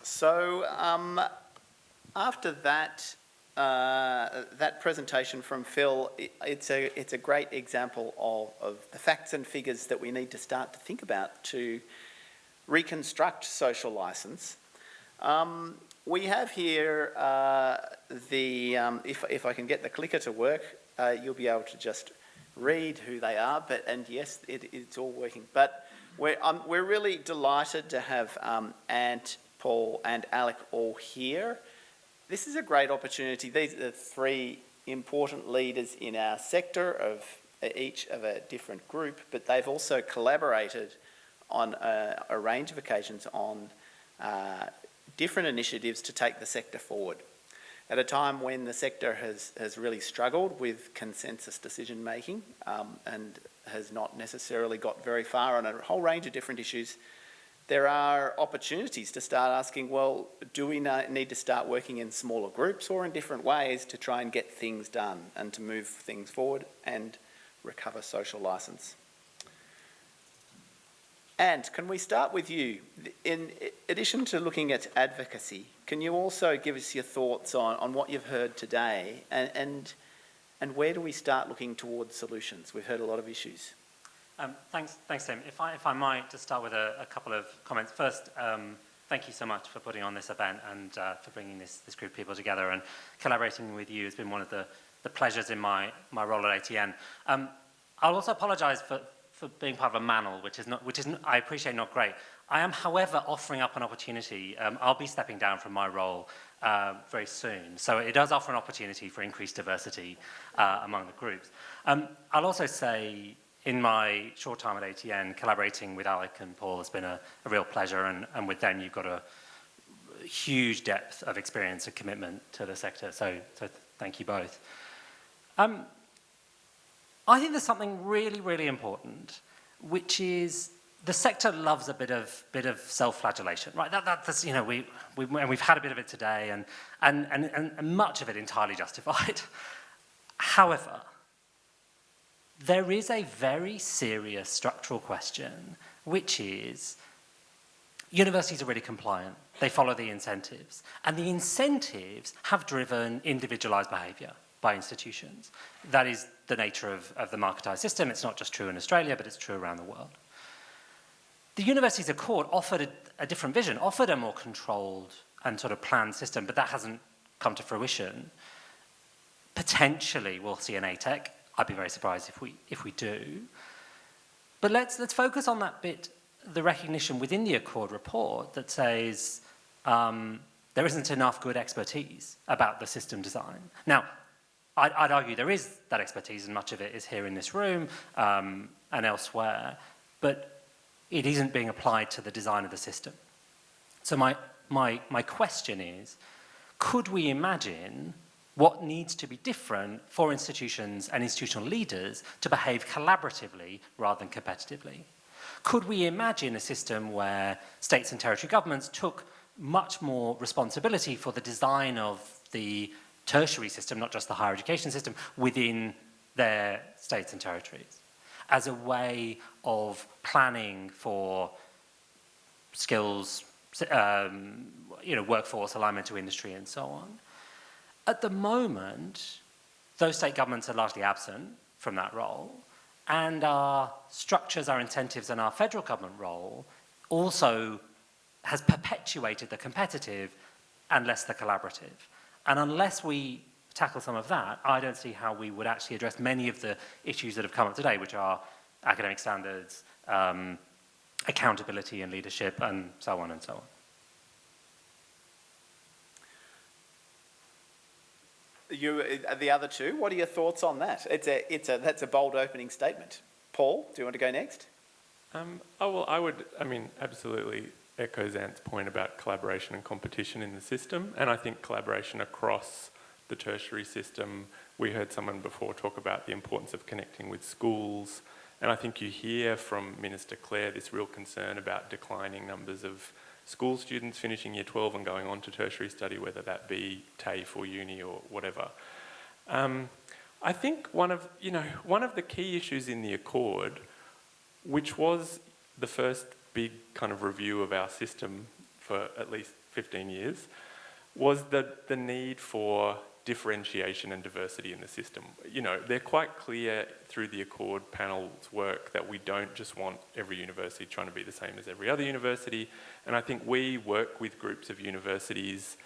So after that that presentation from Phil, it's a great example of the facts and figures that we need to start to think about to reconstruct social licence. We have here if I can get the clicker to work, you'll be able to just read who they are. And yes, it's all working. But we're really delighted to have Ant, Paul, and Alec all here. This is a great opportunity. These are the three important leaders in our sector, each of a different group, but they've also collaborated on a range of occasions on different initiatives to take the sector forward. At a time when the sector has really struggled with consensus decision making and has not necessarily got very far on a whole range of different issues, there are opportunities to start asking, well, do we need to start working in smaller groups or in different ways to try and get things done and to move things forward and recover social licence? And can we start with you? In addition to looking at advocacy, can you also give us your thoughts on what you've heard today and where do we start looking towards solutions? We've heard a lot of issues. Thanks, Tim. If I might just start with a couple of comments. First, thank you so much for putting on this event and for bringing this group of people together, and collaborating with you has been one of the pleasures in my role at ATN. I'll also apologise for being part of a manel, which is I appreciate, not great. I am, however, offering up an opportunity. I'll be stepping down from my role very soon, so it does offer an opportunity for increased diversity among the groups. I'll also say, in my short time at ATN, collaborating with Alec and Paul has been a real pleasure, and with them you've got a huge depth of experience and commitment to the sector, so thank you both. I think there's something really, really important, which is the sector loves a bit of self-flagellation, right? That's you know, we've had a bit of it today, and much of it entirely justified. However, there is a very serious structural question, which is universities are really compliant. They follow the incentives, and the incentives have driven individualised behaviour by institutions. That is the nature of the marketised system. It's not just true in Australia, but it's true around the world. The Universities Accord offered a different vision, offered a more controlled and sort of planned system, but that hasn't come to fruition. Potentially we'll see an ATEC. I'd be very surprised if we do. But let's focus on that bit, the recognition within the Accord report that says there isn't enough good expertise about the system design. Now, I'd argue there is that expertise, and much of it is here in this room and elsewhere, but it isn't being applied to the design of the system. So my question is, could we imagine what needs to be different for institutions and institutional leaders to behave collaboratively rather than competitively? Could we imagine a system where states and territory governments took much more responsibility for the design of the tertiary system, not just the higher education system, within their states and territories, as a way of planning for skills, workforce alignment to industry and so on? At the moment, those state governments are largely absent from that role, and our structures, our incentives, and our federal government role also has perpetuated the competitive and less the collaborative. And unless we tackle some of that, I don't see how we would actually address many of the issues that have come up today, which are academic standards, accountability and leadership, and so on and so on. The other two, what are your thoughts on that? That's a bold opening statement. Paul, do you want to go next? I mean, absolutely echo Zant's point about collaboration and competition in the system, and I think collaboration across the tertiary system. We heard someone before talk about the importance of connecting with schools, and I think you hear from Minister Clare this real concern about declining numbers of school students finishing year 12 and going on to tertiary study, whether that be TAFE or uni or whatever. I think one of the key issues in the Accord, which was the first big kind of review of our system for at least 15 years, was the need for differentiation and diversity in the system. You know, they're quite clear through the Accord panel's work that we don't just want every university trying to be the same as every other university, and I think we work with groups of universities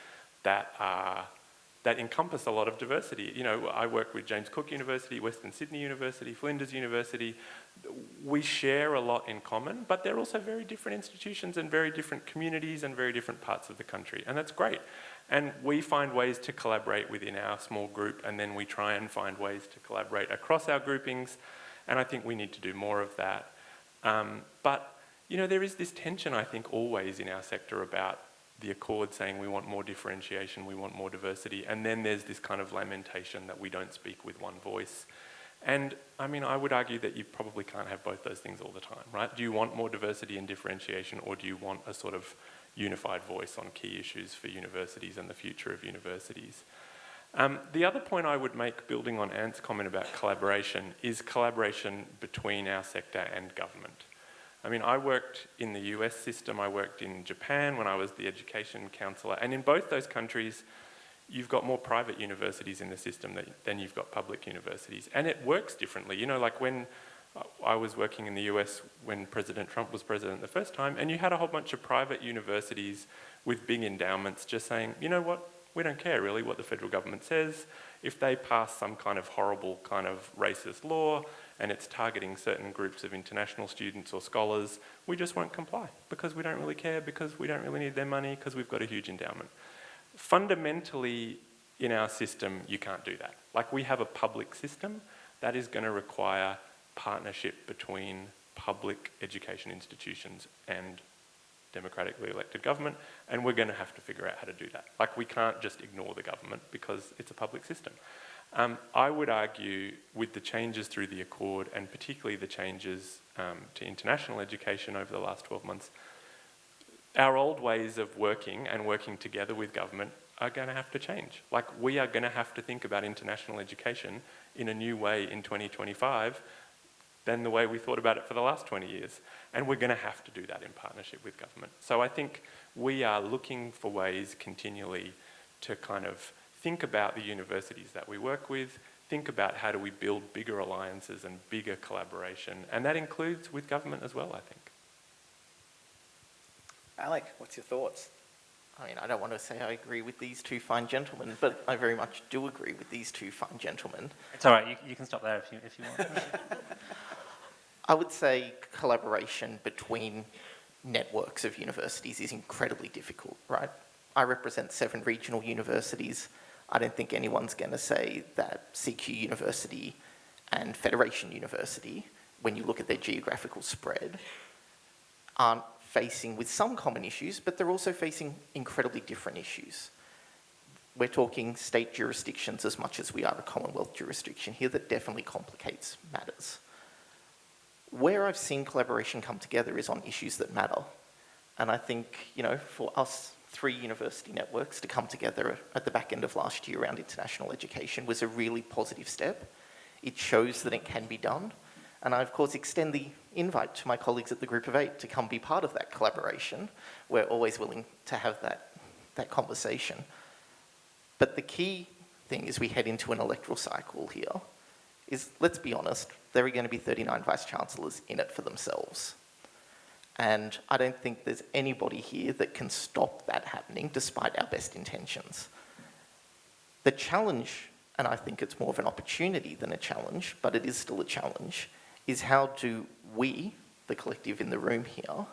that encompass a lot of diversity. You know, I work with James Cook University, Western Sydney University, Flinders University. We share a lot in common, but they're also very different institutions and very different communities and very different parts of the country, and that's great. And we find ways to collaborate within our small group, and then we try and find ways to collaborate across our groupings, and I think we need to do more of that. But, you know, there is this tension, I think, always in our sector about the Accord saying we want more differentiation, we want more diversity, and then there's this kind of lamentation that we don't speak with one voice. And I mean, I would argue that you probably can't have both those things all the time, right? Do you want more diversity and differentiation, or do you want a sort of unified voice on key issues for universities and the future of universities? The other point I would make, building on Ant's comment about collaboration, is collaboration between our sector and government. I mean, I worked in the US system, I worked in Japan when I was the education counsellor, and in both those countries, you've got more private universities in the system than you've got public universities. And it works differently. You know, like when I was working in the US when President Trump was president the first time, and you had a whole bunch of private universities with big endowments just saying, you know what, we don't care really what the federal government says. If they pass some kind of horrible kind of racist law and it's targeting certain groups of international students or scholars, we just won't comply because we don't really care, because we don't really need their money, because we've got a huge endowment. Fundamentally, in our system, you can't do that. Like, we have a public system that is going to require partnership between public education institutions and democratically elected government, and we're going to have to figure out how to do that. Like, we can't just ignore the government because it's a public system. I would argue with the changes through the Accord, and particularly the changes to international education over the last 12 months, our old ways of working and working together with government are going to have to change. Like, we are going to have to think about international education in a new way in 2025 than the way we thought about it for the last 20 years. And we're going to have to do that in partnership with government. So I think we are looking for ways continually to kind of think about the universities that we work with, think about how do we build bigger alliances and bigger collaboration, and that includes with government as well, I think. Alec, what's your thoughts? I mean, I don't want to say I agree with these two fine gentlemen, but I very much do agree with these two fine gentlemen. It's all right, you can stop there if you want. I would say collaboration between networks of universities is incredibly difficult, right? I represent 7 regional universities. I don't think anyone's going to say that CQ University and Federation University, when you look at their geographical spread, aren't facing with some common issues, but they're also facing incredibly different issues. We're talking state jurisdictions as much as we are a Commonwealth jurisdiction here. That definitely complicates matters. Where I've seen collaboration come together is on issues that matter. And I think, you know, for us 3 university networks to come together at the back end of last year around international education was a really positive step. It shows that it can be done. And I, of course, extend the invite to my colleagues at the Group of 8 to come be part of that collaboration. We're always willing to have that conversation. But the key thing as we head into an electoral cycle here is, let's be honest, there are going to be 39 Vice-Chancellors in it for themselves. And I don't think there's anybody here that can stop that happening despite our best intentions. The challenge, and I think it's more of an opportunity than a challenge, but it is still a challenge, is how do we, the collective in the room here,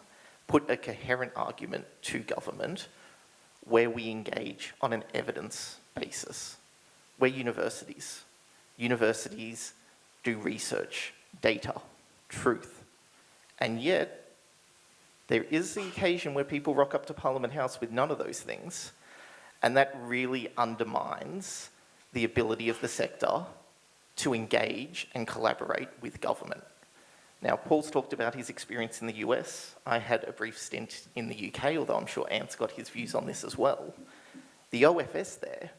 put a coherent argument to government where we engage on an evidence basis. We're universities. Universities do research, data, truth, and yet there is the occasion where people rock up to Parliament House with none of those things, and that really undermines the ability of the sector to engage and collaborate with government. Now, Paul's talked about his experience in the US. I had a brief stint in the UK, although I'm sure Ant's got his views on this as well. The OFS there,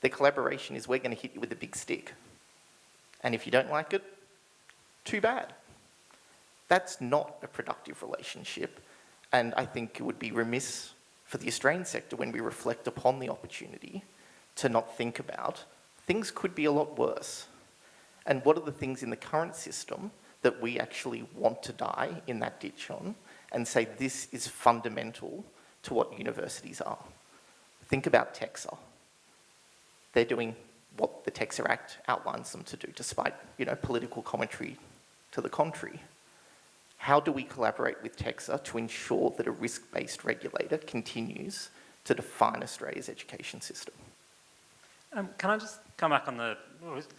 the collaboration is, we're going to hit you with a big stick. And if you don't like it, too bad. That's not a productive relationship. And I think it would be remiss for the Australian sector, when we reflect upon the opportunity to not think about, things could be a lot worse. And what are the things in the current system that we actually want to die in that ditch on and say this is fundamental to what universities are? Think about TEXA. They're doing what the TEXA Act outlines them to do, despite, political commentary to the contrary. How do we collaborate with TEXA to ensure that a risk-based regulator continues to define Australia's education system? Can I just come back on a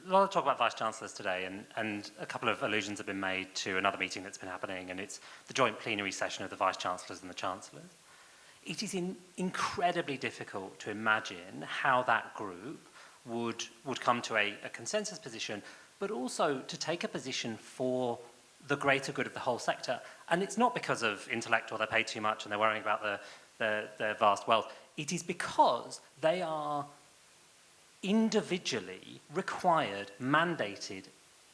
lot of talk about Vice-Chancellors today, and a couple of allusions have been made to another meeting that's been happening, and it's the joint plenary session of the Vice-Chancellors and the Chancellors. It is incredibly difficult to imagine how that group would come to a consensus position, but also to take a position for the greater good of the whole sector. And it's not because of intellect or they pay too much and they're worrying about their vast wealth. It is because they are individually required, mandated,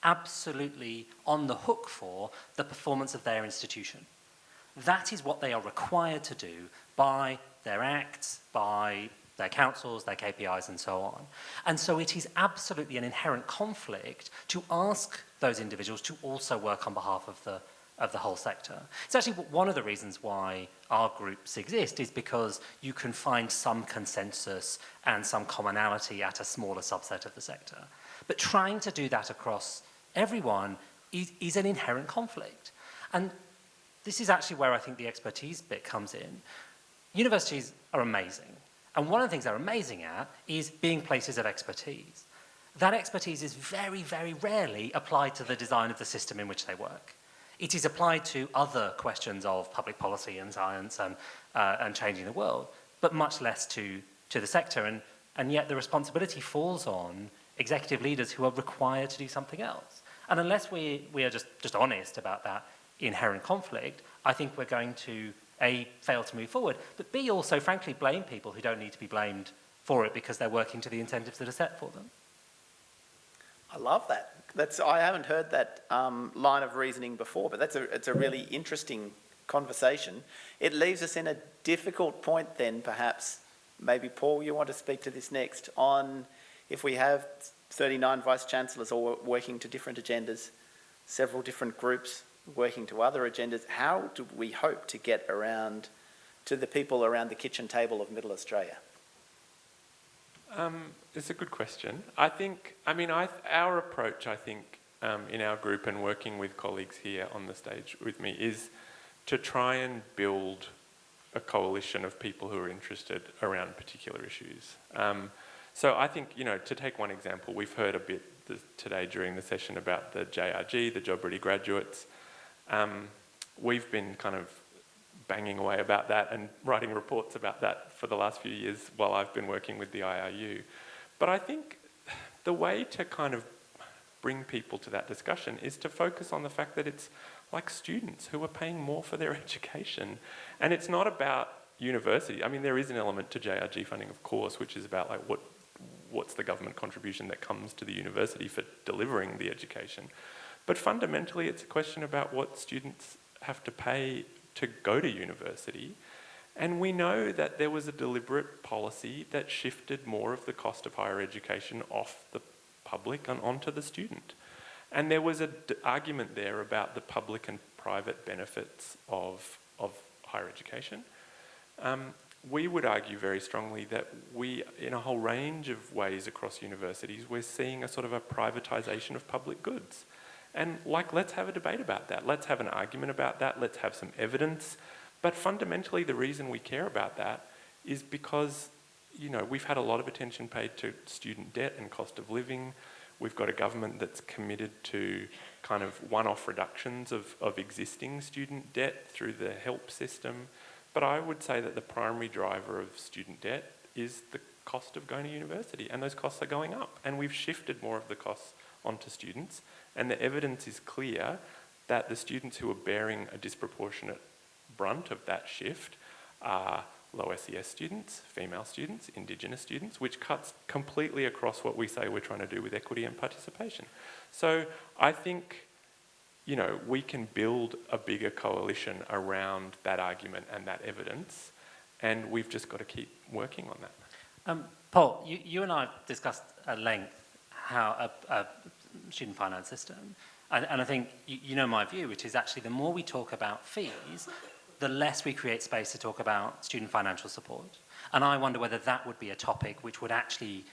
absolutely on the hook for the performance of their institution. That is what they are required to do by their acts, by their councils, their KPIs, and so on. And so it is absolutely an inherent conflict to ask those individuals to also work on behalf of the whole sector. It's actually one of the reasons why our groups exist, is because you can find some consensus and some commonality at a smaller subset of the sector. But trying to do that across everyone is an inherent conflict. And this is actually where I think the expertise bit comes in. Universities are amazing. And one of the things they're amazing at is being places of expertise. That expertise is very, very rarely applied to the design of the system in which they work. It is applied to other questions of public policy and science and changing the world, but much less to the sector. And yet the responsibility falls on executive leaders who are required to do something else. And unless we are just honest about that inherent conflict, I think we're going to, A, fail to move forward, but B, also, frankly, blame people who don't need to be blamed for it because they're working to the incentives that are set for them. I love that. I haven't heard that line of reasoning before, but it's a really interesting conversation. It leaves us in a difficult point then, perhaps. Maybe, Paul, you want to speak to this next, on if we have 39 Vice-Chancellors all working to different agendas, several different groups working to other agendas, how do we hope to get around to the people around the kitchen table of Middle Australia? It's a good question. Our approach, in our group and working with colleagues here on the stage with me, is to try and build a coalition of people who are interested around particular issues. So I think, to take one example, we've heard a bit today during the session about the JRG, the Job Ready Graduates. We've been kind of banging away about that and writing reports about that for the last few years while I've been working with the IRU. But I think the way to kind of bring people to that discussion is to focus on the fact that it's like students who are paying more for their education. And it's not about university. I mean, there is an element to JRG funding, of course, which is about like what's the government contribution that comes to the university for delivering the education. But fundamentally, it's a question about what students have to pay to go to university. And we know that there was a deliberate policy that shifted more of the cost of higher education off the public and onto the student. And there was an argument there about the public and private benefits of higher education. We would argue very strongly that we, in a whole range of ways across universities, we're seeing a sort of a privatisation of public goods. And let's have a debate about that. Let's have an argument about that. Let's have some evidence. But fundamentally, the reason we care about that is because, we've had a lot of attention paid to student debt and cost of living. We've got a government that's committed to kind of one-off reductions of existing student debt through the HELP system. But I would say that the primary driver of student debt is the cost of going to university, and those costs are going up. And we've shifted more of the costs onto students, and the evidence is clear that the students who are bearing a disproportionate brunt of that shift are low SES students, female students, Indigenous students, which cuts completely across what we say we're trying to do with equity and participation. So I think, we can build a bigger coalition around that argument and that evidence, and we've just got to keep working on that. Paul, you and I have discussed at length how a student finance system, and I think you know my view, which is actually the more we talk about fees, the less we create space to talk about student financial support. And I wonder whether that would be a topic which would actually,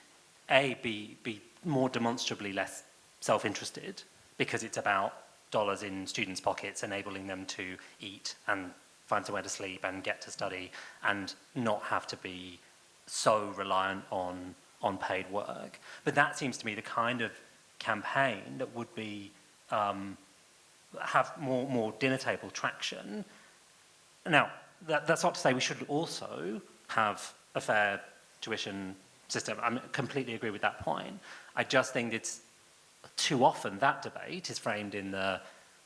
be more demonstrably less self-interested, because it's about dollars in students' pockets, enabling them to eat and find somewhere to sleep and get to study and not have to be so reliant on paid work. But that seems to me the kind of campaign that would be have more dinner table traction. Now, that's not to say we shouldn't also have a fair tuition system. I completely agree with that point. I just think it's too often that debate is framed in the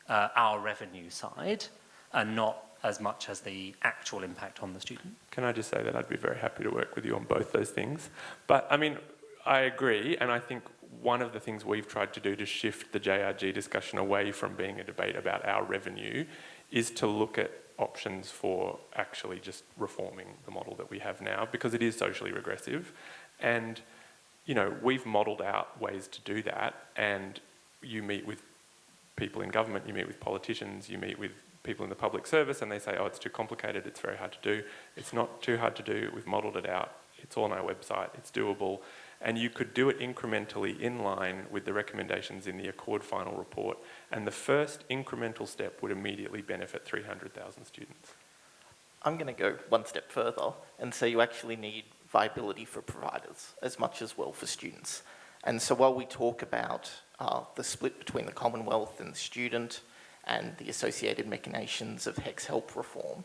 our revenue side and not as much as the actual impact on the student. Can I just say that I'd be very happy to work with you on both those things. But I mean, I agree, and I think one of the things we've tried to do to shift the JRG discussion away from being a debate about our revenue is to look at options for actually just reforming the model that we have now, because it is socially regressive. And, you know, we've modelled out ways to do that, and you meet with people in government, you meet with politicians, you meet with people in the public service, and they say, oh, it's too complicated, it's very hard to do. It's not too hard to do, we've modelled it out, it's all on our website, it's doable, and you could do it incrementally in line with the recommendations in the Accord final report, and the first incremental step would immediately benefit 300,000 students. I'm going to go one step further and say you actually need viability for providers as much as well for students. And so while we talk about the split between the Commonwealth and the student and the associated machinations of HECS help reform,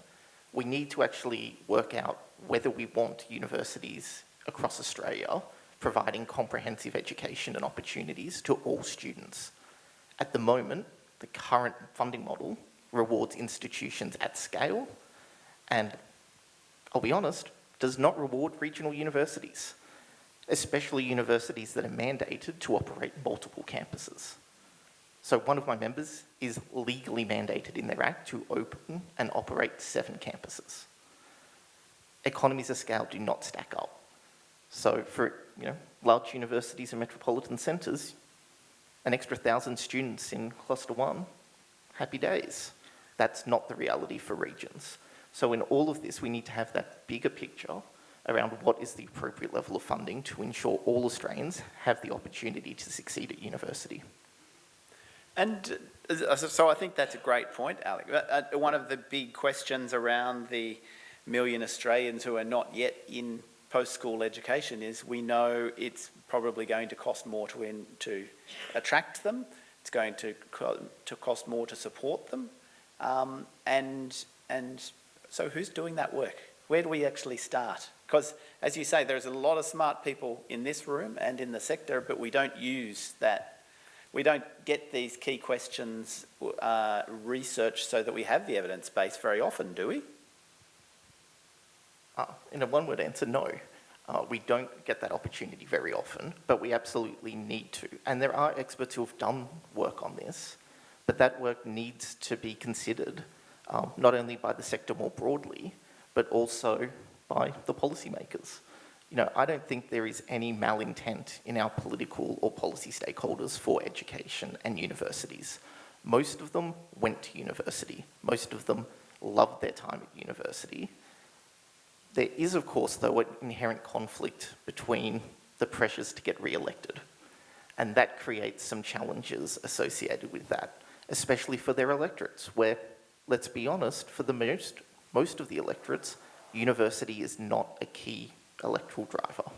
we need to actually work out whether we want universities across Australia providing comprehensive education and opportunities to all students. At the moment, the current funding model rewards institutions at scale and, I'll be honest, does not reward regional universities, especially universities that are mandated to operate multiple campuses. So one of my members is legally mandated in their act to open and operate 7 campuses. Economies of scale do not stack up. So for large universities and metropolitan centres, an extra 1,000 students in Cluster 1, happy days. That's not the reality for regions. So in all of this, we need to have that bigger picture around what is the appropriate level of funding to ensure all Australians have the opportunity to succeed at university. And so I think that's a great point, Alec. One of the big questions around the million Australians who are not yet in post-school education is we know it's probably going to cost more to attract them. It's going to cost more to support them. And so who's doing that work? Where do we actually start? Because, as you say, there's a lot of smart people in this room and in the sector, but we don't use that. We don't get these key questions researched so that we have the evidence base very often, do we? In a one-word answer, no. We don't get that opportunity very often, but we absolutely need to. And there are experts who have done work on this, but that work needs to be considered not only by the sector more broadly, but also by the policymakers. I don't think there is any malintent in our political or policy stakeholders for education and universities. Most of them went to university. Most of them loved their time at university. There is, of course, though, an inherent conflict between the pressures to get re-elected, and that creates some challenges associated with that, especially for their electorates, where, let's be honest, for the most of the electorates, university is not a key electoral driver.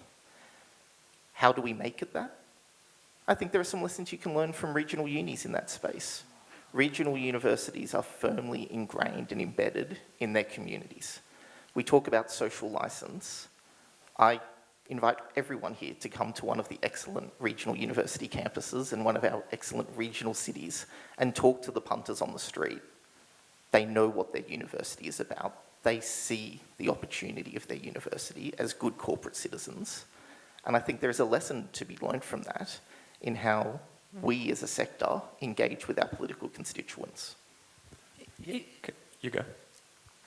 How do we make it that? I think there are some lessons you can learn from regional unis in that space. Regional universities are firmly ingrained and embedded in their communities. We talk about social licence. I invite everyone here to come to one of the excellent regional university campuses in one of our excellent regional cities and talk to the punters on the street. They know what their university is about. They see the opportunity of their university as good corporate citizens. And I think there is a lesson to be learned from that in how we as a sector engage with our political constituents. You go.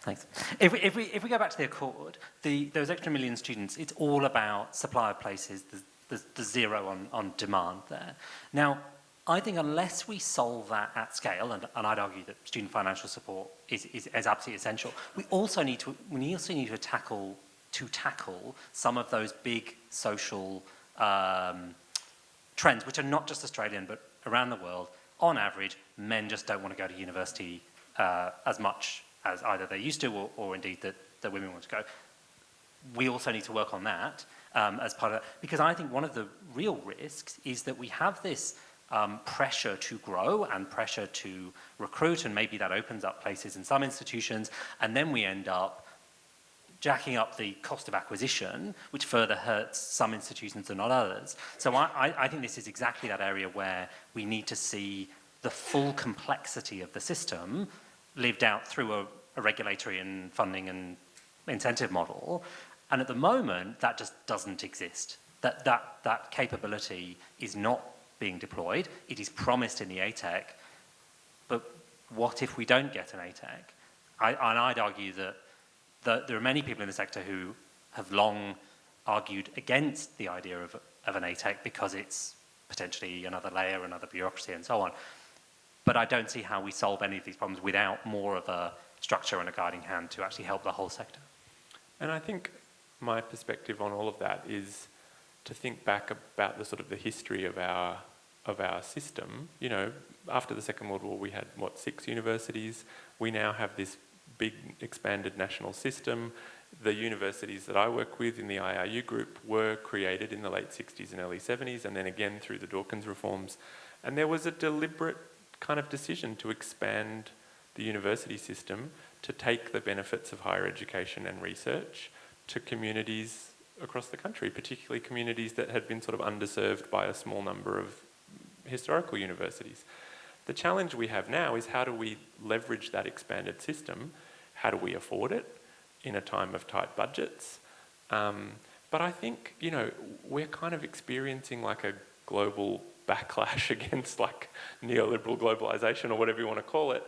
Thanks. If we go back to the Accord, those extra million students, it's all about supply of places. There's zero on demand there. Now, I think unless we solve that at scale, and I'd argue that student financial support is absolutely essential, we also need to tackle some of those big social trends, which are not just Australian but around the world. On average, men just don't want to go to university as much as either they used to or indeed that women want to go. We also need to work on that as part of that, because I think one of the real risks is that we have this pressure to grow and pressure to recruit, and maybe that opens up places in some institutions, and then we end up jacking up the cost of acquisition, which further hurts some institutions and not others. So I think this is exactly that area where we need to see the full complexity of the system lived out through a regulatory and funding and incentive model. And at the moment, that just doesn't exist. That capability is not being deployed. It is promised in the ATEC, but what if we don't get an ATEC? And I'd argue that there are many people in the sector who have long argued against the idea of an ATEC because it's potentially another layer, another bureaucracy and so on. But I don't see how we solve any of these problems without more of a structure and a guiding hand to actually help the whole sector. And I think my perspective on all of that is to think back about the history of our system. You know, after the Second World War, we had 6 universities. We now have this big expanded national system. The universities that I work with in the IRU group were created in the late 60s and early 70s, and then again through the Dawkins reforms. And there was a deliberate kind of decision to expand the university system to take the benefits of higher education and research to communities across the country, particularly communities that had been sort of underserved by a small number of historical universities. The challenge we have now is how do we leverage that expanded system? How do we afford it in a time of tight budgets? But I think, you know, we're kind of experiencing like a global backlash against like neoliberal globalization or whatever you want to call it.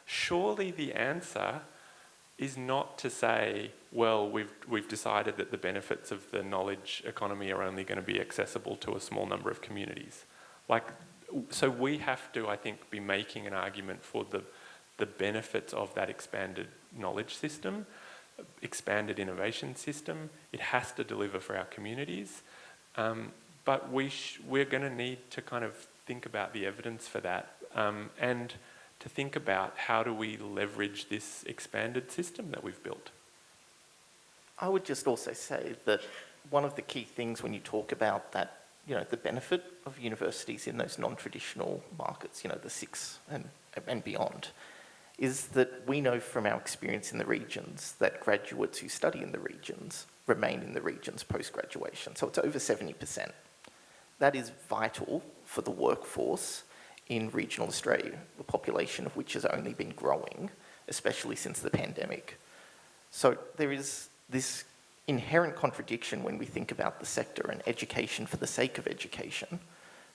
Surely the answer is not to say, well, we've decided that the benefits of the knowledge economy are only going to be accessible to a small number of communities. So we have to, I think, be making an argument for the benefits of that expanded knowledge system, expanded innovation system. It has to deliver for our communities. But we're going to need to kind of think about the evidence for that and to think about how do we leverage this expanded system that we've built. I would just also say that one of the key things when you talk about that, you know, the benefit of universities in those non-traditional markets, you know, the 6 and beyond, is that we know from our experience in the regions that graduates who study in the regions remain in the regions post-graduation. So it's over 70%. That is vital for the workforce in regional Australia, the population of which has only been growing, especially since the pandemic. So there is this inherent contradiction when we think about the sector and education for the sake of education,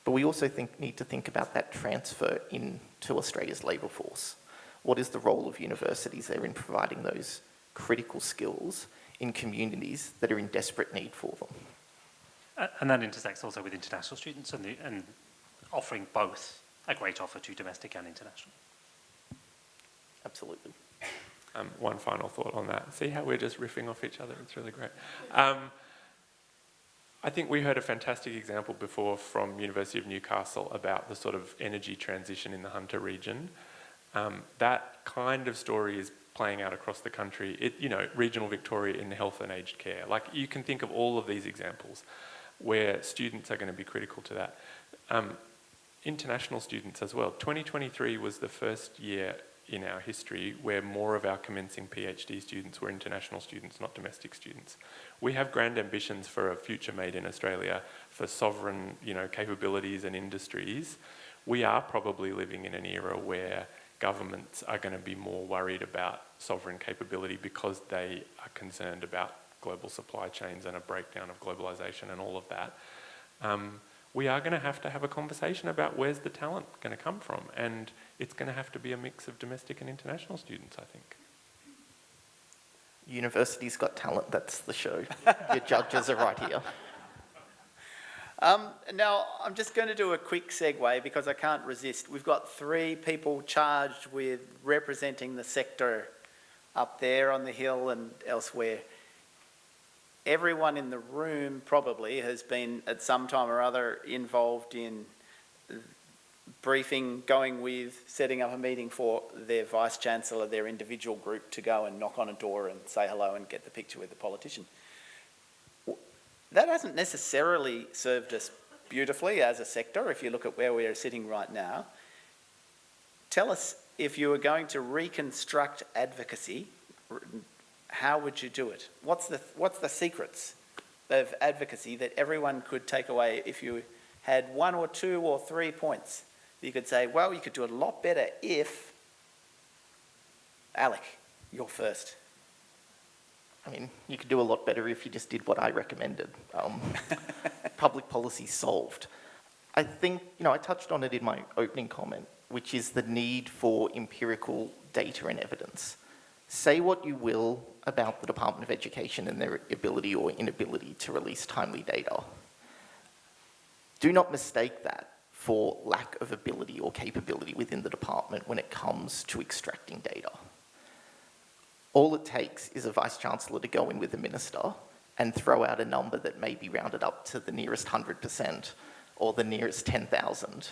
but we also need to think about that transfer into Australia's labour force. What is the role of universities there in providing those critical skills in communities that are in desperate need for them? And that intersects also with international students and offering both a great offer to domestic and international. Absolutely. One final thought on that. See how we're just riffing off each other? It's really great. I think we heard a fantastic example before from University of Newcastle about the sort of energy transition in the Hunter region. That kind of story is playing out across the country. Regional Victoria in health and aged care. Like, you can think of all of these examples where students are going to be critical to that. International students as well. 2023 was the first year in our history where more of our commencing PhD students were international students, not domestic students. We have grand ambitions for a future made in Australia, for sovereign, capabilities and industries. We are probably living in an era where governments are going to be more worried about sovereign capability because they are concerned about global supply chains and a breakdown of globalization and all of that. We are going to have a conversation about where's the talent going to come from, and it's going to have to be a mix of domestic and international students, I think. University's Got Talent, that's the show. Your judges are right here. Now, I'm just going to do a quick segue because I can't resist. We've got 3 people charged with representing the sector up there on the hill and elsewhere. Everyone in the room probably has been at some time or other involved in briefing, going with, setting up a meeting for their vice-chancellor, their individual group to go and knock on a door and say hello and get the picture with the politician. That hasn't necessarily served us beautifully as a sector, if you look at where we are sitting right now. Tell us, if you were going to reconstruct advocacy, how would you do it? What's the secrets of advocacy that everyone could take away if you had 1 or 2 or 3 points? You could say, well, you could do it a lot better if... Alec, you're first. I mean, you could do a lot better if you just did what I recommended. Public policy solved. I think, I touched on it in my opening comment, which is the need for empirical data and evidence. Say what you will about the Department of Education and their ability or inability to release timely data. Do not mistake that for lack of ability or capability within the department when it comes to extracting data. All it takes is a vice-chancellor to go in with a minister and throw out a number that may be rounded up to the nearest 100% or the nearest 10,000.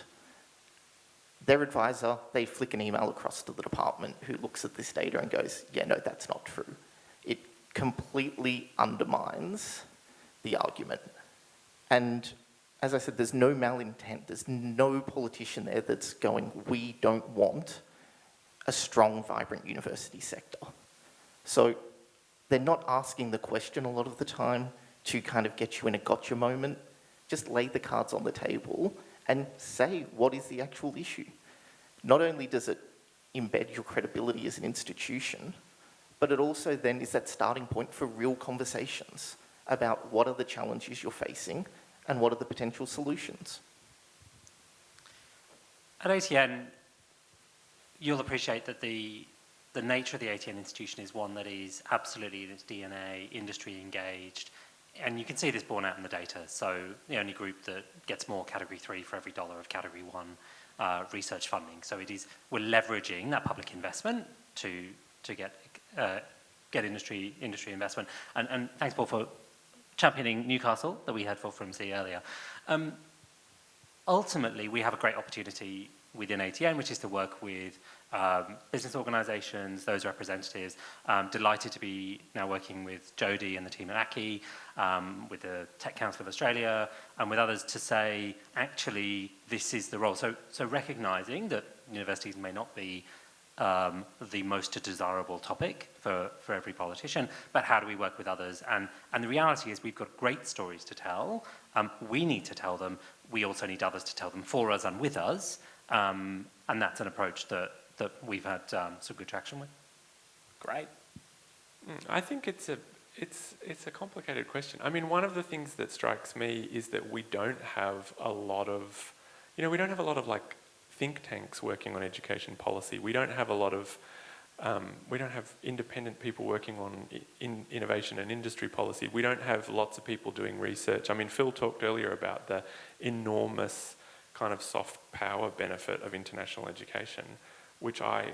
Their advisor, they flick an email across to the department who looks at this data and goes, yeah, no, that's not true. It completely undermines the argument. And as I said, there's no malintent. There's no politician there that's going, we don't want a strong, vibrant university sector. So they're not asking the question a lot of the time to kind of get you in a gotcha moment. Just lay the cards on the table and say what is the actual issue. Not only does it embed your credibility as an institution, but it also then is that starting point for real conversations about what are the challenges you're facing and what are the potential solutions. At ATN, you'll appreciate that the nature of the ATN institution is one that is absolutely in its DNA, industry engaged, and you can see this borne out in the data. So the only group that gets more Category 3 for every dollar of Category 1 research funding. So we're leveraging that public investment to get industry investment. And thanks, Paul, for championing Newcastle that we had from C earlier. Ultimately, we have a great opportunity within ATN, which is to work with business organisations, those representatives. Delighted to be now working with Jodie and the team at ACCI, with the Tech Council of Australia, and with others to say, actually, this is the role. So recognising that universities may not be the most desirable topic for every politician, but how do we work with others? And the reality is we've got great stories to tell. We need to tell them. We also need others to tell them for us and with us. And that's an approach that we've had some good traction with. Great. I think it's a complicated question. I mean, one of the things that strikes me is that we don't have a lot of, like think tanks working on education policy. We don't have a lot of, we don't have independent people working on innovation and industry policy. We don't have lots of people doing research. I mean, Phil talked earlier about the enormous kind of soft power benefit of international education, which I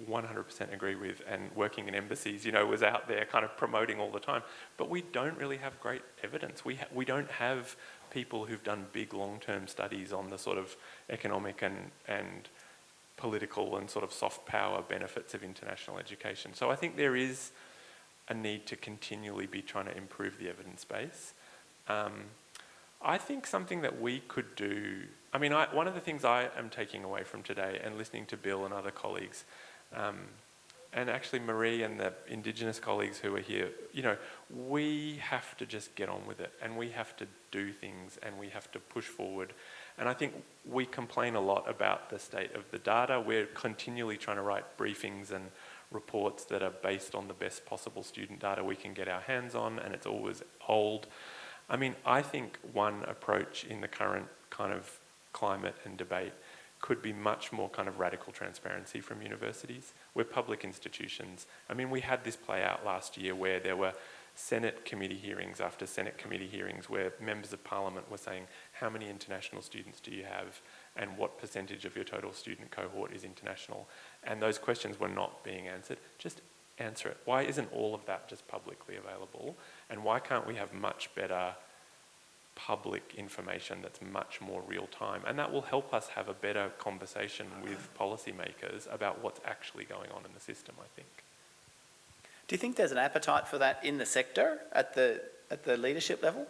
100% agree with, and working in embassies, was out there kind of promoting all the time. But we don't really have great evidence. We don't have people who've done big long-term studies on the sort of economic and political and sort of soft power benefits of international education. So I think there is a need to continually be trying to improve the evidence base. I think something that we could do, I mean, one of the things I am taking away from today and listening to Bill and other colleagues, and actually Marie and the Indigenous colleagues who are here, we have to just get on with it, and we have to do things, and we have to push forward. And I think we complain a lot about the state of the data. We're continually trying to write briefings and reports that are based on the best possible student data we can get our hands on, and it's always old. I mean, I think one approach in the current kind of climate and debate could be much more kind of radical transparency from universities. We're public institutions. I mean, we had this play out last year where there were Senate committee hearings after Senate committee hearings where members of Parliament were saying, how many international students do you have and what percentage of your total student cohort is international? And those questions were not being answered. Just answer it. Why isn't all of that just publicly available? And why can't we have much better public information that's much more real time? And that will help us have a better conversation with policymakers about what's actually going on in the system, I think. Do you think there's an appetite for that in the sector at the leadership level?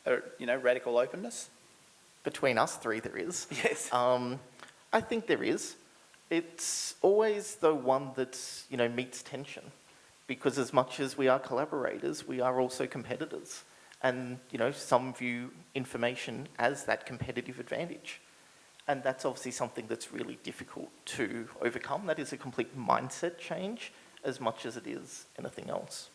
Or, radical openness? Between us three, there is. Yes. I think there is. It's always the one that's, meets tension. Because as much as we are collaborators, we are also competitors. And, some view information as that competitive advantage. And that's obviously something that's really difficult to overcome. That is a complete mindset change as much as it is anything else.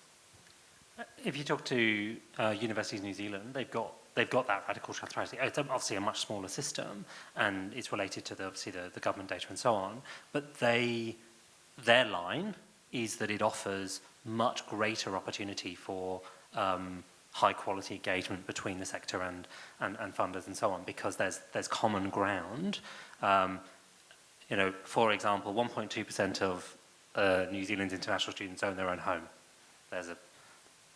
If you talk to universities in New Zealand, they've got that radical transparency. It's obviously a much smaller system, and it's related to the government data and so on. But their line is that it offers much greater opportunity for high quality engagement between the sector and funders and so on, because there's common ground. For example, 1.2% of New Zealand's international students own their own home. There's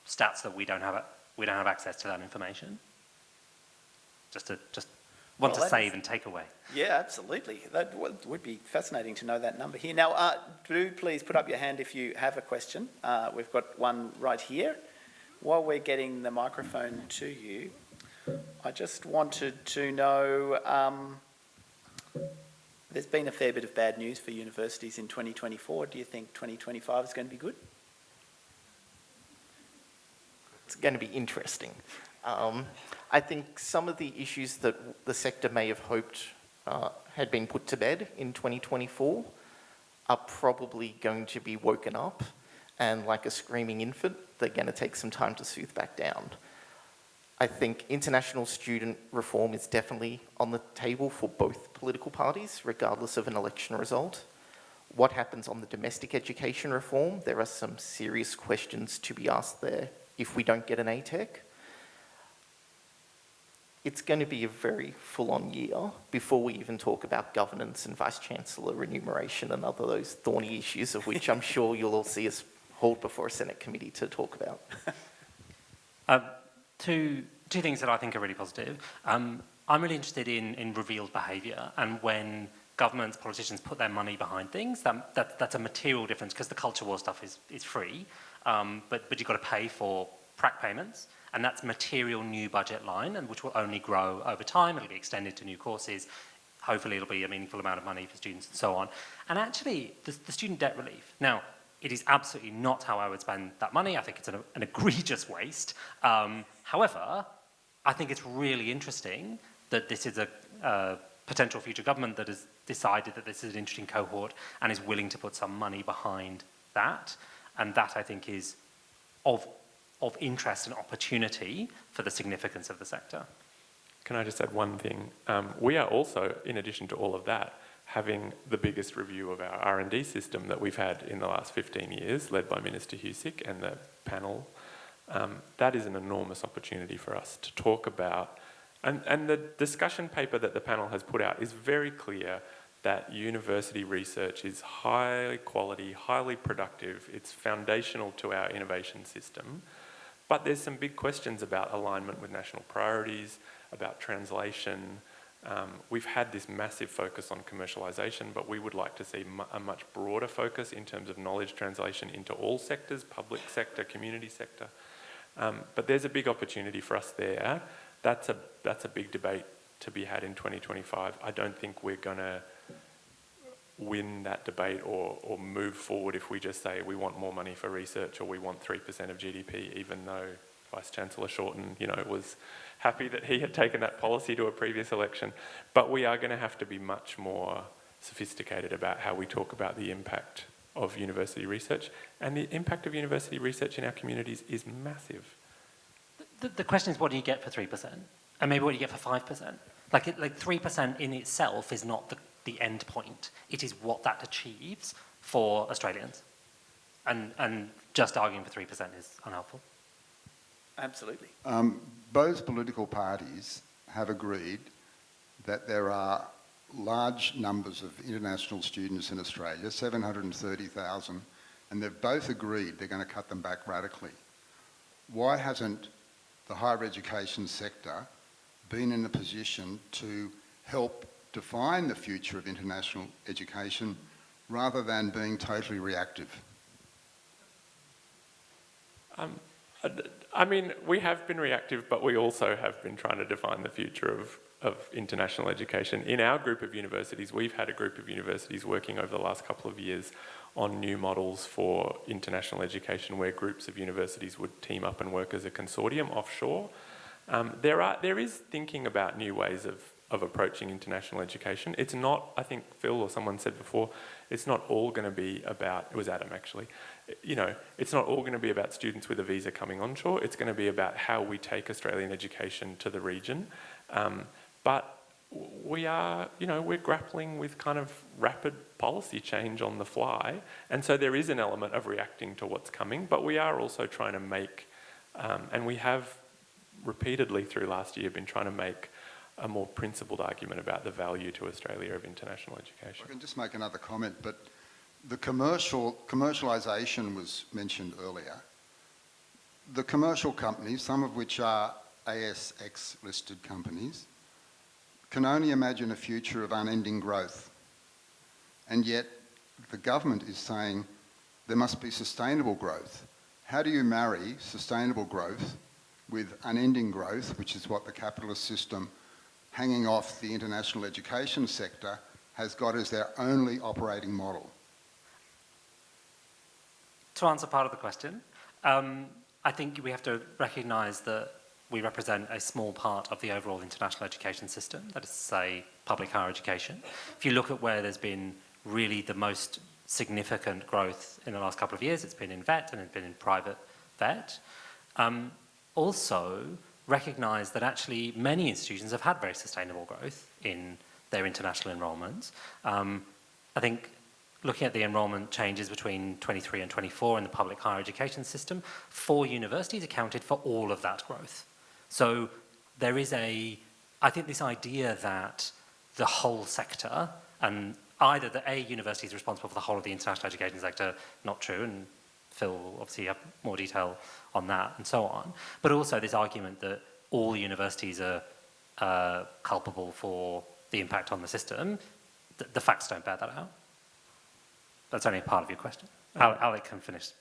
stats that we don't have access to that information. Just want to save and take away. Yeah, absolutely. That would be fascinating to know that number here. Now, do please put up your hand if you have a question. We've got one right here. While we're getting the microphone to you, I just wanted to know, there's been a fair bit of bad news for universities in 2024. Do you think 2025 is going to be good? It's going to be interesting. I think some of the issues that the sector may have hoped had been put to bed in 2024 are probably going to be woken up, and like a screaming infant, they're going to take some time to soothe back down. I think international student reform is definitely on the table for both political parties, regardless of an election result. What happens on the domestic education reform? There are some serious questions to be asked there if we don't get an ATEC. It's going to be a very full-on year before we even talk about governance and Vice-Chancellor remuneration and other those thorny issues of which I'm sure you'll all see us hauled before a Senate committee to talk about. Two things that I think are really positive. I'm really interested in revealed behaviour, and when governments, politicians put their money behind things, that's a material difference, because the culture war stuff is free, but you've got to pay for prac payments, and that's material new budget line, and which will only grow over time. It'll be extended to new courses. Hopefully it'll be a meaningful amount of money for students and so on. And actually, the student debt relief. Now, it is absolutely not how I would spend that money. I think it's an egregious waste. However, I think it's really interesting that this is a potential future government that has decided that this is an interesting cohort and is willing to put some money behind that. And that, I think, is of interest and opportunity for the significance of the sector. Can I just add one thing? We are also, in addition to all of that, having the biggest review of our R&D system that we've had in the last 15 years, led by Minister Husick and the panel. That is an enormous opportunity for us to talk about. And the discussion paper that the panel has put out is very clear that university research is high quality, highly productive. It's foundational to our innovation system. But there's some big questions about alignment with national priorities, about translation. We've had this massive focus on commercialisation, but we would like to see a much broader focus in terms of knowledge translation into all sectors, public sector, community sector. But there's a big opportunity for us there. That's a big debate to be had in 2025. I don't think we're going to win that debate or move forward if we just say we want more money for research or we want 3% of GDP, even though Vice-Chancellor Shorten, was happy that he had taken that policy to a previous election. But we are going to have to be much more sophisticated about how we talk about the impact of university research. And the impact of university research in our communities is massive. The question is, what do you get for 3%? And maybe what do you get for 5%? Like 3% in itself is not the end point. It is what that achieves for Australians. And just arguing for 3% is unhelpful. Absolutely. Both political parties have agreed that there are large numbers of international students in Australia, 730,000, and they've both agreed they're going to cut them back radically. Why hasn't the higher education sector been in a position to help define the future of international education rather than being totally reactive? I mean, we have been reactive, but we also have been trying to define the future of international education. In our group of universities, we've had a group of universities working over the last couple of years on new models for international education where groups of universities would team up and work as a consortium offshore. There is thinking about new ways of approaching international education. It's not, I think Phil or someone said before, it's not all going to be about, it was Adam actually, it's not all going to be about students with a visa coming onshore. It's going to be about how we take Australian education to the region. But we are, we're grappling with kind of rapid policy change on the fly. And so there is an element of reacting to what's coming, but we are also trying to make, and we have repeatedly through last year been trying to make a more principled argument about the value to Australia of international education. I can just make another comment, but the commercialisation was mentioned earlier. The commercial companies, some of which are ASX-listed companies, can only imagine a future of unending growth. And yet the government is saying there must be sustainable growth. How do you marry sustainable growth with unending growth, which is what the capitalist system hanging off the international education sector has got as their only operating model? To answer part of the question, I think we have to recognise that we represent a small part of the overall international education system, that is to say, public higher education. If you look at where there's been really the most significant growth in the last couple of years, it's been in vet and it's been in private vet. Also, recognise that actually many institutions have had very sustainable growth in their international enrolments. I think looking at the enrolment changes between 23 and 24 in the public higher education system, 4 universities accounted for all of that growth. So there is I think this idea that the whole sector, and either the university is responsible for the whole of the international education sector, not true, and Phil will obviously have more detail on that and so on, but also this argument that all universities are culpable for the impact on the system. The facts don't bear that out. That's only a part of your question. Alec can finish.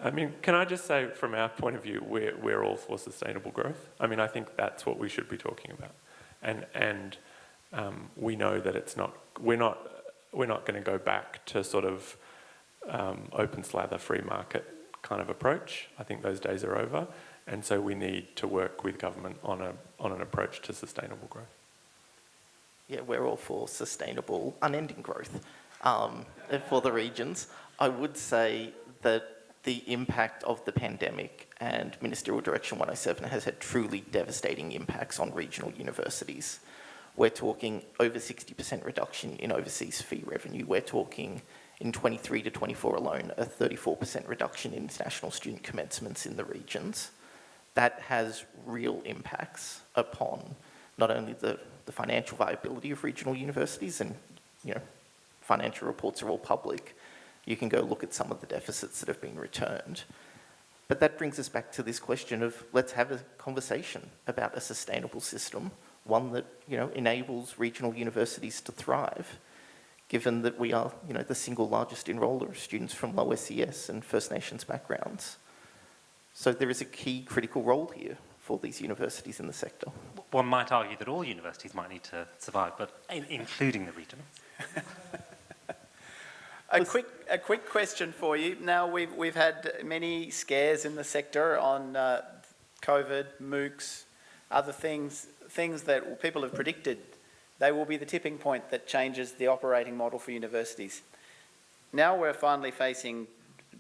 I mean, can I just say, from our point of view, we're all for sustainable growth. I mean, I think that's what we should be talking about, and we know that it's not. We're not going to go back to sort of open slather free market kind of approach. I think those days are over, and so we need to work with government on an approach to sustainable growth. Yeah, we're all for sustainable, unending growth for the regions. I would say that the impact of the pandemic and Ministerial Direction 107 has had truly devastating impacts on regional universities. We're talking over 60% reduction in overseas fee revenue. We're talking in 23 to 24 alone, a 34% reduction in international student commencements in the regions. That has real impacts upon not only the financial viability of regional universities, and financial reports are all public. You can go look at some of the deficits that have been returned. But that brings us back to this question of, let's have a conversation about a sustainable system, one that enables regional universities to thrive, given that we are the single largest enroller of students from low SES and First Nations backgrounds. So there is a key critical role here for these universities in the sector. One might argue that all universities might need to survive, but including the regionals. A quick question for you. Now, we've had many scares in the sector on COVID, MOOCs, other things that people have predicted. They will be the tipping point that changes the operating model for universities. Now we're finally facing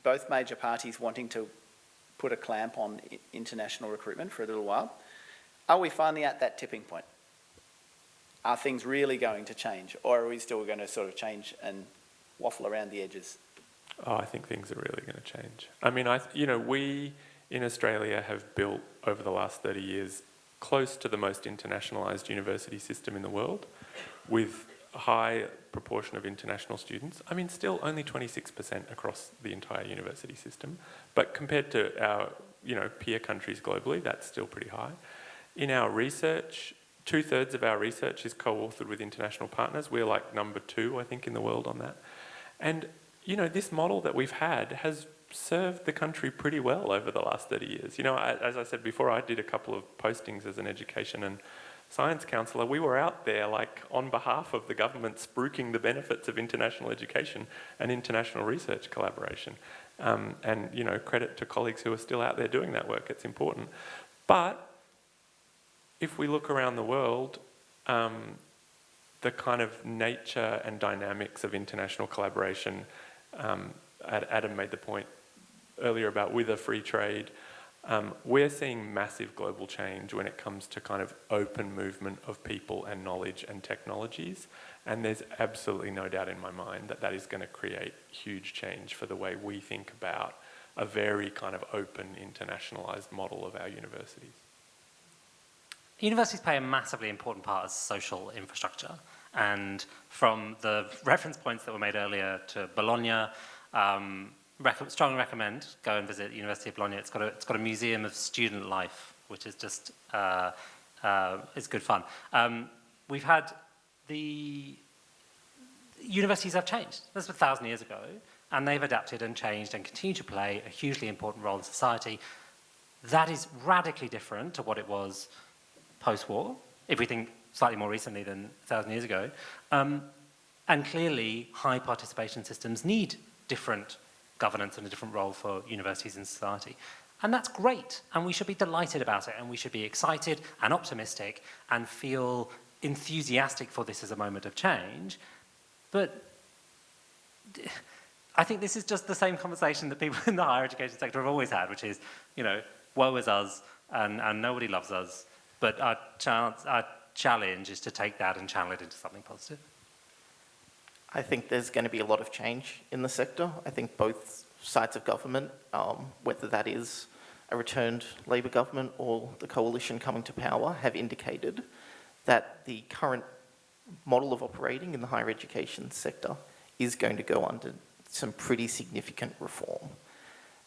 both major parties wanting to put a clamp on international recruitment for a little while. Are we finally at that tipping point? are things really going to change, or are we still going to sort of change and waffle around the edges? Oh, I think things are really going to change. I mean, we in Australia have built over the last 30 years close to the most internationalised university system in the world, with a high proportion of international students. I mean, still only 26% across the entire university system, but compared to our, peer countries globally, that's still pretty high. In our research, 2/3 of our research is co-authored with international partners. We're like number 2, I think, in the world on that. And, this model that we've had has served the country pretty well over the last 30 years. As I said before, I did a couple of postings as an education and science counsellor. We were out there, on behalf of the government, spruiking the benefits of international education and international research collaboration. And, credit to colleagues who are still out there doing that work. It's important. But if we look around the world, the kind of nature and dynamics of international collaboration, Adam made the point earlier about with a free trade, we're seeing massive global change when it comes to kind of open movement of people and knowledge and technologies. And there's absolutely no doubt in my mind that that is going to create huge change for the way we think about a very kind of open, internationalised model of our universities. Universities play a massively important part as social infrastructure. And from the reference points that were made earlier to Bologna, strongly recommend go and visit the University of Bologna. It's got a museum of student life, which is just it's good fun. We've had the universities have changed. This was 1,000 years ago, and they've adapted and changed and continue to play a hugely important role in society. That is radically different to what it was post-war, if we think slightly more recently than 1,000 years ago. And clearly, high participation systems need different governance and a different role for universities in society. And that's great, and we should be delighted about it, and we should be excited and optimistic and feel enthusiastic for this as a moment of change. But I think this is just the same conversation that people in the higher education sector have always had, which is, woe is us, and nobody loves us. But our challenge is to take that and channel it into something positive. I think there's going to be a lot of change in the sector. I think both sides of government, whether that is a returned Labor government or the coalition coming to power, have indicated that the current model of operating in the higher education sector is going to go under some pretty significant reform.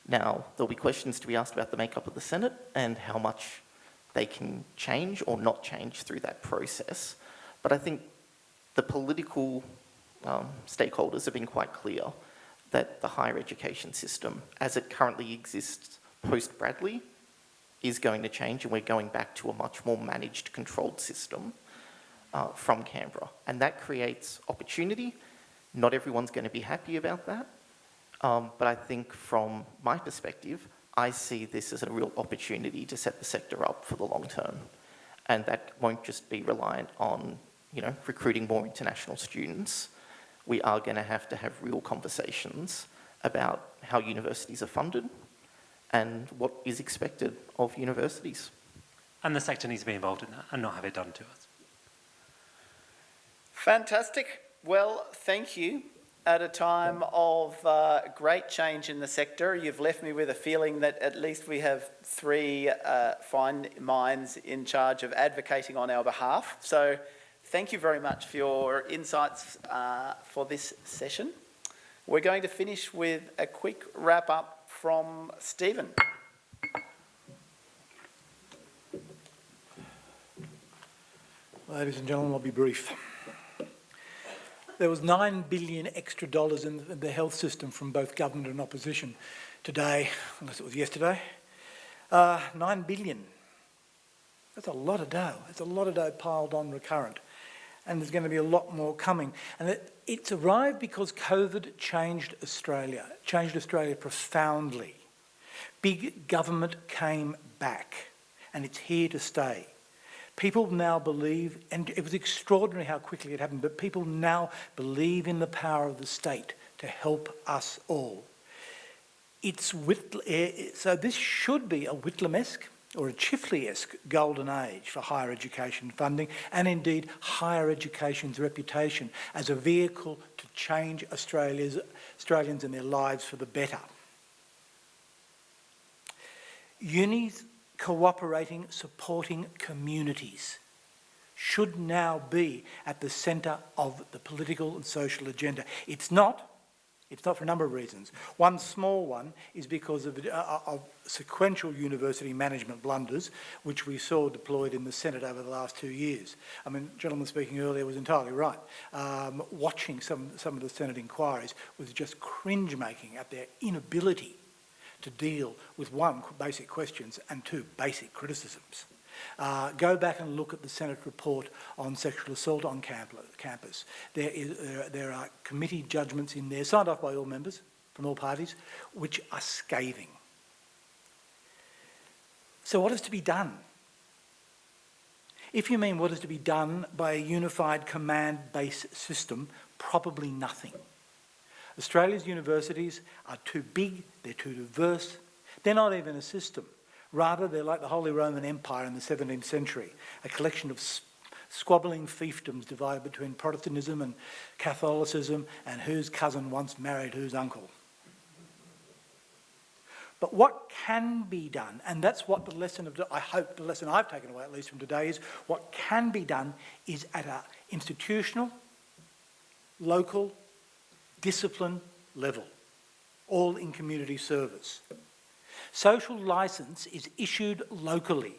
Now, there'll be questions to be asked about the makeup of the Senate and how much they can change or not change through that process. But I think the political stakeholders have been quite clear that the higher education system, as it currently exists post-Bradley, is going to change, and we're going back to a much more managed, controlled system from Canberra. And that creates opportunity. Not everyone's going to be happy about that. But I think from my perspective, I see this as a real opportunity to set the sector up for the long term. And that won't just be reliant on, recruiting more international students. We are going to have real conversations about how universities are funded and what is expected of universities. And the sector needs to be involved in that and not have it done to us. Fantastic. Well, thank you. At a time of great change in the sector, you've left me with a feeling that at least we have 3 fine minds in charge of advocating on our behalf. So thank you very much for your insights for this session. We're going to finish with a quick wrap-up from Stephen. Ladies and gentlemen, I'll be brief. There was $9 billion extra dollars in the health system from both government and opposition today, unless it was yesterday. $9 billion. That's a lot of dough. It's a lot of dough piled on recurrent. And there's going to be a lot more coming. And it's arrived because COVID changed Australia profoundly. Big government came back, and it's here to stay. People now believe, and it was extraordinary how quickly it happened, but people now believe in the power of the state to help us all. So this should be a Whitlam-esque or a Chifley-esque golden age for higher education funding, and indeed higher education's reputation as a vehicle to change Australians and their lives for the better. Unis cooperating, supporting communities should now be at the centre of the political and social agenda. It's not for a number of reasons. One small one is because of sequential university management blunders, which we saw deployed in the Senate over the last 2 years. I mean, the gentleman speaking earlier was entirely right. Watching some of the Senate inquiries was just cringe-making at their inability to deal with one, basic questions, and two, basic criticisms. Go back and look at the Senate report on sexual assault on campus. There are committee judgments in there, signed off by all members from all parties, which are scathing. So what is to be done? If you mean what is to be done by a unified command-based system, probably nothing. Australia's universities are too big, they're too diverse, they're not even a system. Rather, they're like the Holy Roman Empire in the 17th century, a collection of squabbling fiefdoms divided between Protestantism and Catholicism and whose cousin once married whose uncle. But what can be done, and that's what the lesson of, I hope the lesson I've taken away at least from today is, what can be done is at an institutional, local, discipline level, all in community service. Social licence is issued locally.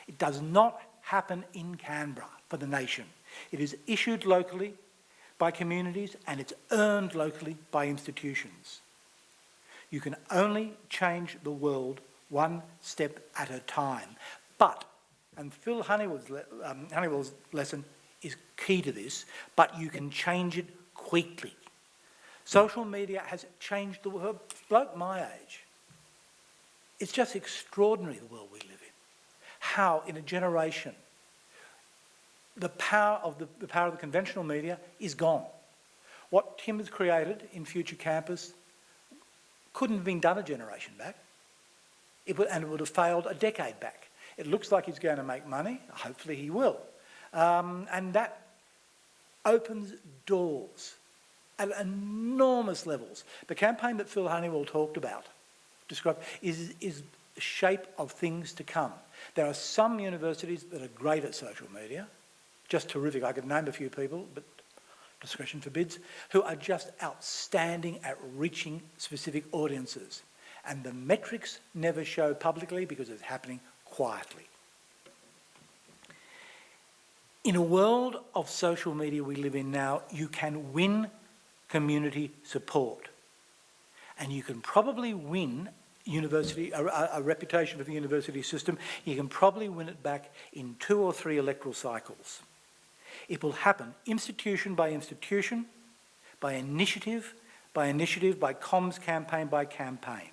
It does not happen in Canberra for the nation. It is issued locally by communities and it's earned locally by institutions. You can only change the world one step at a time. But, and Phil Honeywell's lesson is key to this, but you can change it quickly. Social media has changed the world. Bloke my age. It's just extraordinary, the world we live in. How, in a generation, the power of the conventional media is gone. What Tim has created in Future Campus couldn't have been done a generation back. And it would have failed a decade back. It looks like he's going to make money. Hopefully he will. And that opens doors at enormous levels. The campaign that Phil Honeywell talked about, described, is the shape of things to come. There are some universities that are great at social media, just terrific. I could name a few people, but discretion forbids, who are just outstanding at reaching specific audiences. And the metrics never show publicly because it's happening quietly. In a world of social media we live in now, you can win community support. And you can probably win a reputation for the university system. You can probably win it back in 2 or 3 electoral cycles. It will happen institution by institution, by initiative, by comms campaign by campaign.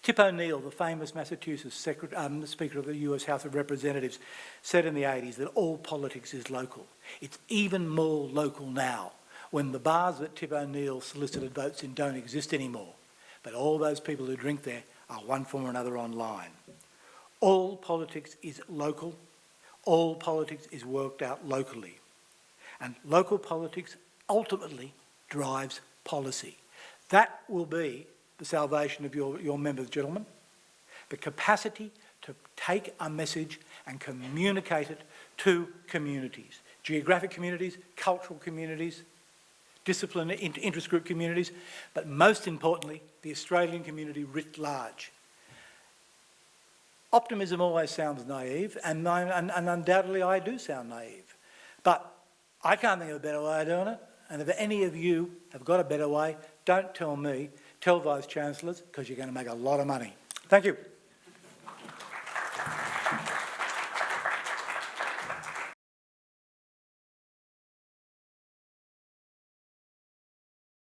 Tip O'Neill, the famous Massachusetts Speaker of the US House of Representatives, said in the 80s that all politics is local. It's even more local now, when the bars that Tip O'Neill solicited votes in don't exist anymore. But all those people who drink there are one form or another online. All politics is local. All politics is worked out locally. And local politics ultimately drives policy. That will be the salvation of your members, gentlemen. The capacity to take a message and communicate it to communities. Geographic communities, cultural communities, discipline, interest group communities, but most importantly, the Australian community writ large. Optimism always sounds naive, and undoubtedly I do sound naive. But I can't think of a better way of doing it, and if any of you have got a better way, don't tell me, tell Vice-Chancellors, because you're going to make a lot of money. Thank you.